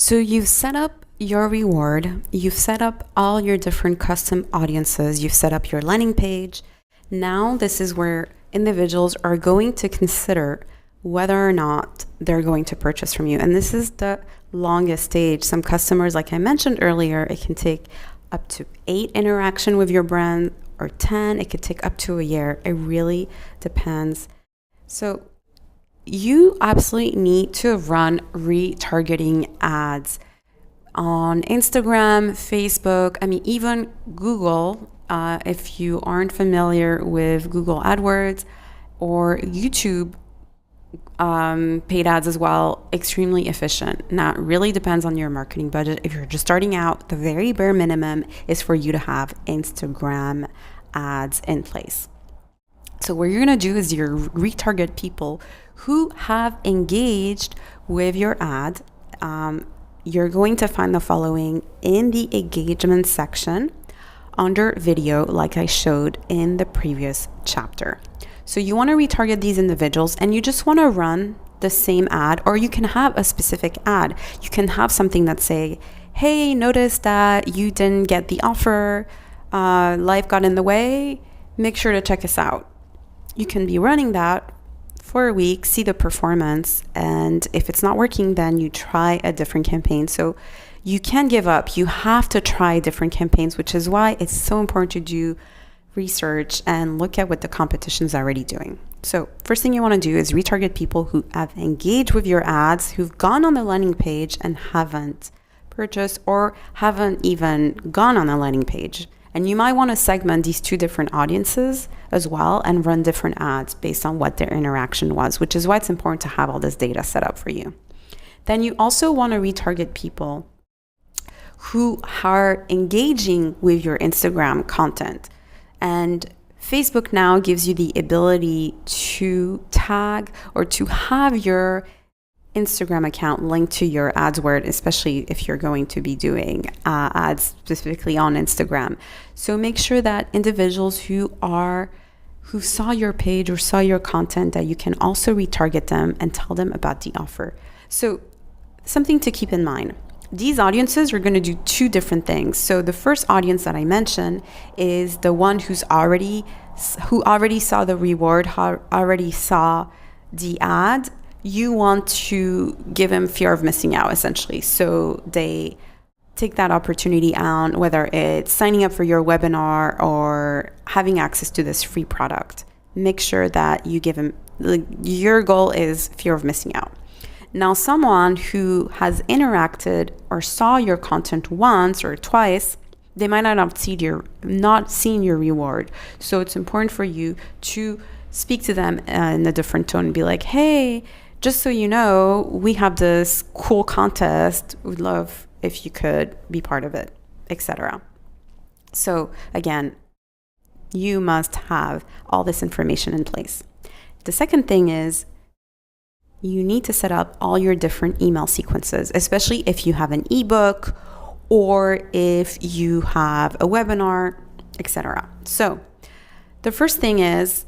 So you've set up your reward, you've set up all your different custom audiences, you've set up your landing page. Now this is where individuals are going to consider whether or not they're going to purchase from you. And this is the longest stage. Some customers, like I mentioned earlier, it can take up to 8 interaction with your brand or 10. It could take up to a year. It really depends. So you absolutely need to run retargeting ads on Instagram, Facebook, even Google. If you aren't familiar with Google AdWords or YouTube, paid ads as well, extremely efficient. Now, it really depends on your marketing budget. If you're just starting out, the very bare minimum is for you to have Instagram ads in place. So what you're going to do is you're retarget people who have engaged with your ad. You're going to find the following in the engagement section under video, like I showed in the previous chapter. So you want to retarget these individuals and you just want to run the same ad, or you can have a specific ad. You can have something that say, hey, notice that you didn't get the offer, life got in the way, make sure to check us out. You can be running that for a week, see the performance, and if it's not working, then you try a different campaign. So you can't give up. You have to try different campaigns, which is why it's so important to do research and look at what the competition is already doing. So first thing you want to do is retarget people who have engaged with your ads, who've gone on the landing page and haven't purchased or haven't even gone on the landing page. And you might want to segment these two different audiences as well and run different ads based on what their interaction was, which is why it's important to have all this data set up for you. Then you also want to retarget people who are engaging with your Instagram content. And Facebook now gives you the ability to tag or to have your Instagram account linked to your AdWords, especially if you're going to be doing ads specifically on Instagram. So make sure that individuals who saw your page or saw your content, that you can also retarget them and tell them about the offer. So something to keep in mind. These audiences are going to do two different things. So the first audience that I mentioned is the one who already saw the reward, already saw the ad. You want to give them fear of missing out, essentially. So they take that opportunity on, whether it's signing up for your webinar or having access to this free product. Make sure that you give them, your goal is fear of missing out. Now, someone who has interacted or saw your content once or twice, they might not have seen your reward. So it's important for you to speak to them in a different tone and be like, hey, just so you know, we have this cool contest. We'd love if you could be part of it, etc. So again, you must have all this information in place. The second thing is you need to set up all your different email sequences, especially if you have an ebook or if you have a webinar, etc. So the first thing is,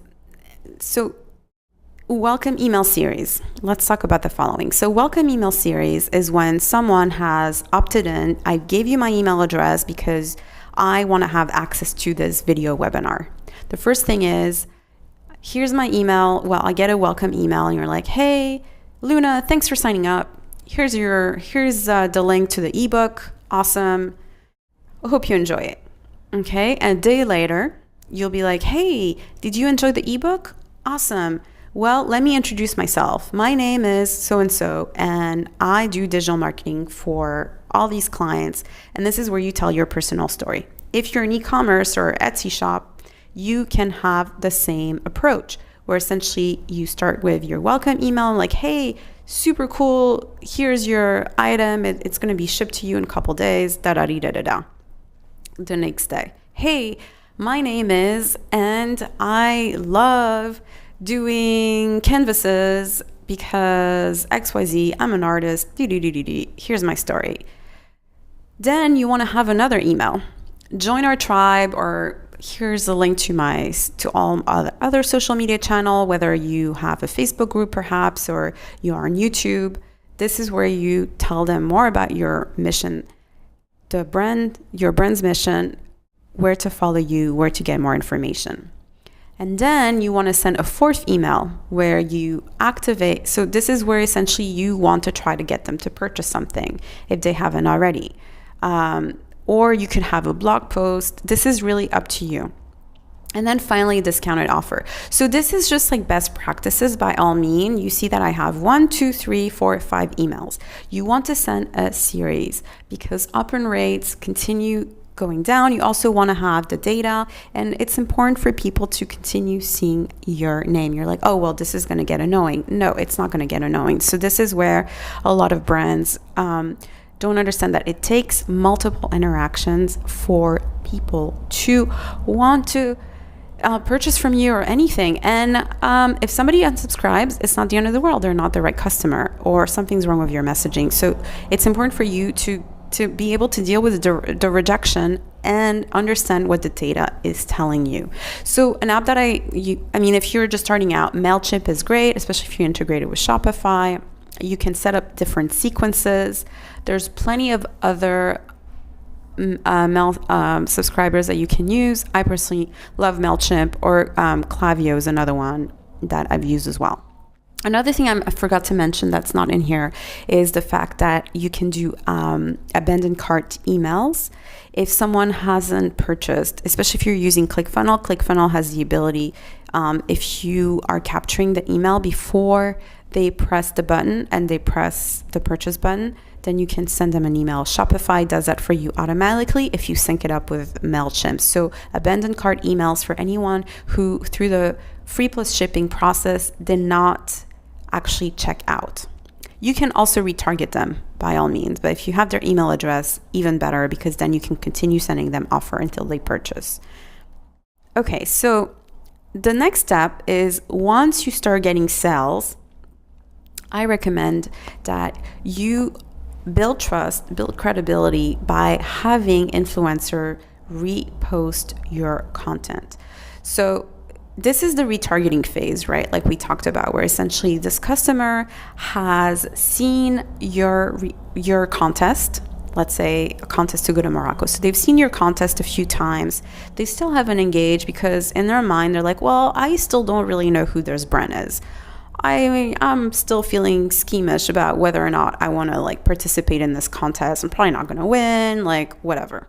welcome email series. Let's talk about the following. So welcome email series is when someone has opted in. I gave you my email address because I want to have access to this video webinar. The first thing is, here's my email. Well, I get a welcome email and you're like, hey, Luna, thanks for signing up. Here's the link to the ebook. Awesome. I hope you enjoy it. Okay. And a day later, you'll be like, hey, did you enjoy the ebook? Awesome. Well, let me introduce myself. My name is so-and-so, and I do digital marketing for all these clients. And this is where you tell your personal story. If you're an e-commerce or Etsy shop, you can have the same approach, where essentially you start with your welcome email, like, hey, super cool. Here's your item. It's going to be shipped to you in a couple days, da-da-dee-da-da-da. The next day, hey, my name is, and I love doing canvases because XYZ, I'm an artist, here's my story. Then you want to have another email. Join our tribe, or here's a link to all other social media channel, whether you have a Facebook group perhaps, or you are on YouTube, this is where you tell them more about your mission, your brand's mission, where to follow you, where to get more information. And then you want to send a fourth email where you activate. So this is where essentially you want to try to get them to purchase something if they haven't already. Or you could have a blog post. This is really up to you. And then finally, discounted offer. So this is just like best practices by all means. You see that I have 1, 2, 3, 4, 5 emails. You want to send a series because open rates continue going down. You also want to have the data, and it's important for people to continue seeing your name. You're like, oh, well, this is going to get annoying. No, it's not going to get annoying. So this is where a lot of brands don't understand that it takes multiple interactions for people to want to purchase from you or anything. And if somebody unsubscribes, it's not the end of the world. They're not the right customer, or something's wrong with your messaging. So it's important for you to be able to deal with the rejection and understand what the data is telling you. So an app that I mean, if you're just starting out, MailChimp is great, especially if you integrate it with Shopify. You can set up different sequences. There's plenty of other mail subscribers that you can use. I personally love MailChimp, or Klaviyo is another one that I've used as well. Another thing I forgot to mention that's not in here is the fact that you can do abandoned cart emails. If someone hasn't purchased, especially if you're using ClickFunnels has the ability, if you are capturing the email before they press the button and they press the purchase button, then you can send them an email. Shopify does that for you automatically if you sync it up with MailChimp. So abandoned cart emails for anyone who, through the free plus shipping process, did not actually check out. You can also retarget them by all means, but if you have their email address, even better, because then you can continue sending them offer until they purchase. Okay, so the next step is, once you start getting sales, I recommend that you build trust, build credibility by having influencer repost your content. So this is the retargeting phase, right? Like we talked about, where essentially this customer has seen your contest, let's say a contest to go to Morocco. So they've seen your contest a few times. They still haven't engaged because in their mind, they're like, well, I still don't really know who this brand is. I'm still feeling squeamish about whether or not I want to like participate in this contest. I'm probably not going to win, like whatever.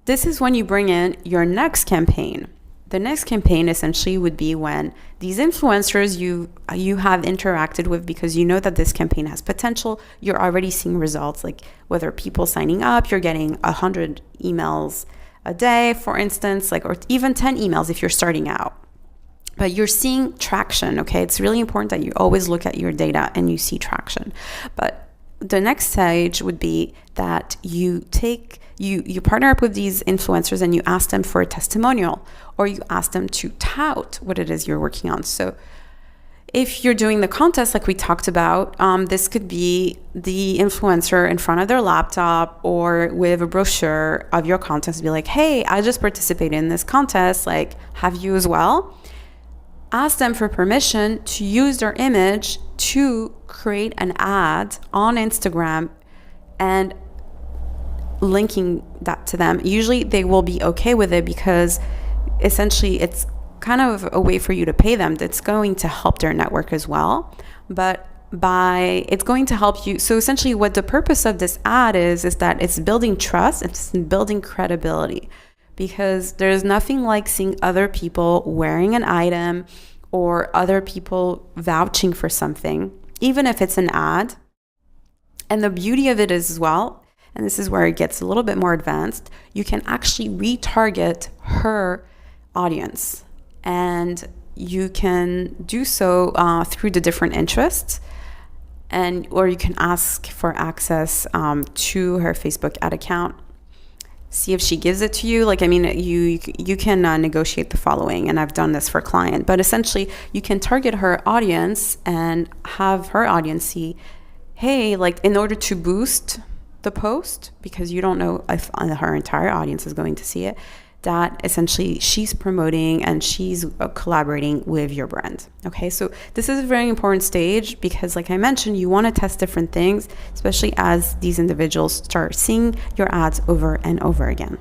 This is when you bring in your next campaign. The next campaign essentially would be when these influencers you have interacted with, because you know that this campaign has potential. You're already seeing results, like whether people signing up, you're getting 100 emails a day, for instance, like, or even 10 emails if you're starting out. But you're seeing traction, okay? It's really important that you always look at your data and you see traction. But the next stage would be that you partner up with these influencers and you ask them for a testimonial, or you ask them to tout what it is you're working on. So if you're doing the contest like we talked about, this could be the influencer in front of their laptop or with a brochure of your contest, be like, hey, I just participated in this contest, like, have you as well? Ask them for permission to use their image to create an ad on Instagram and linking that to them. Usually they will be okay with it, because essentially it's kind of a way for you to pay them. That's going to help their network as well. But it's going to help you. So essentially what the purpose of this ad is that it's building trust, it's building credibility. Because there's nothing like seeing other people wearing an item or other people vouching for something, even if it's an ad. And the beauty of it is as well, and this is where it gets a little bit more advanced, you can actually retarget her audience. And you can do so through the different interests, or you can ask for access to her Facebook ad account. See if she gives it to you. Like, I mean, you can negotiate the following, and I've done this for a client, but essentially you can target her audience and have her audience see, hey, like, in order to boost the post, because you don't know if her entire audience is going to see it, that essentially she's promoting and she's collaborating with your brand. Okay, so this is a very important stage because, like I mentioned, you want to test different things, especially as these individuals start seeing your ads over and over again.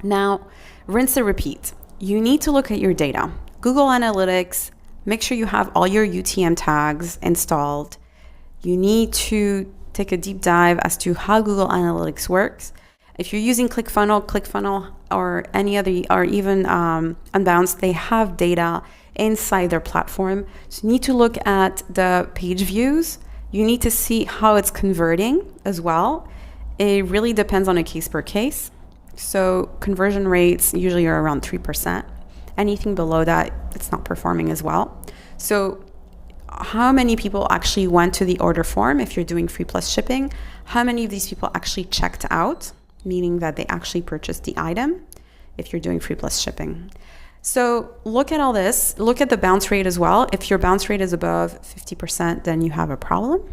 Now, rinse and repeat. You need to look at your data. Google Analytics, make sure you have all your UTM tags installed. You need to take a deep dive as to how Google Analytics works. If you're using ClickFunnels or any other, or even Unbounce, they have data inside their platform. So you need to look at the page views. You need to see how it's converting as well. It really depends on a case per case. So conversion rates usually are around 3%. Anything below that, it's not performing as well. So how many people actually went to the order form if you're doing free plus shipping? How many of these people actually checked out, meaning that they actually purchased the item if you're doing free plus shipping? So look at all this. Look at the bounce rate as well. If your bounce rate is above 50%, then you have a problem,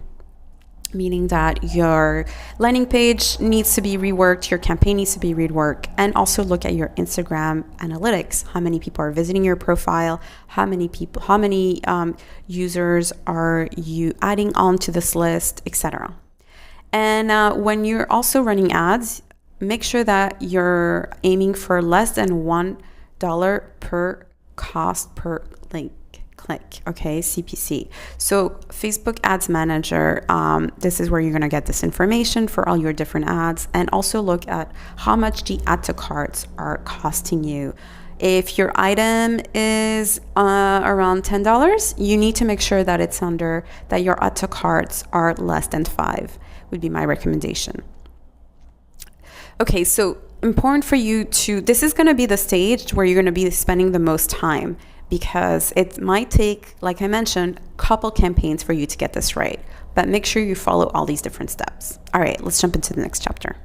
meaning that your landing page needs to be reworked, your campaign needs to be reworked, and also look at your Instagram analytics. How many people are visiting your profile? How many users are you adding onto this list, etc. And when you're also running ads, make sure that you're aiming for less than $1 per cost per link. Click, okay, CPC. So Facebook Ads Manager, this is where you're going to get this information for all your different ads, and also look at how much the add to carts are costing you. If your item is around $10, you need to make sure that it's under, that your add to carts are less than 5, would be my recommendation. Okay, so important for you to, this is going to be the stage where you're going to be spending the most time, because it might take, like I mentioned, a couple campaigns for you to get this right. But make sure you follow all these different steps. All right, let's jump into the next chapter.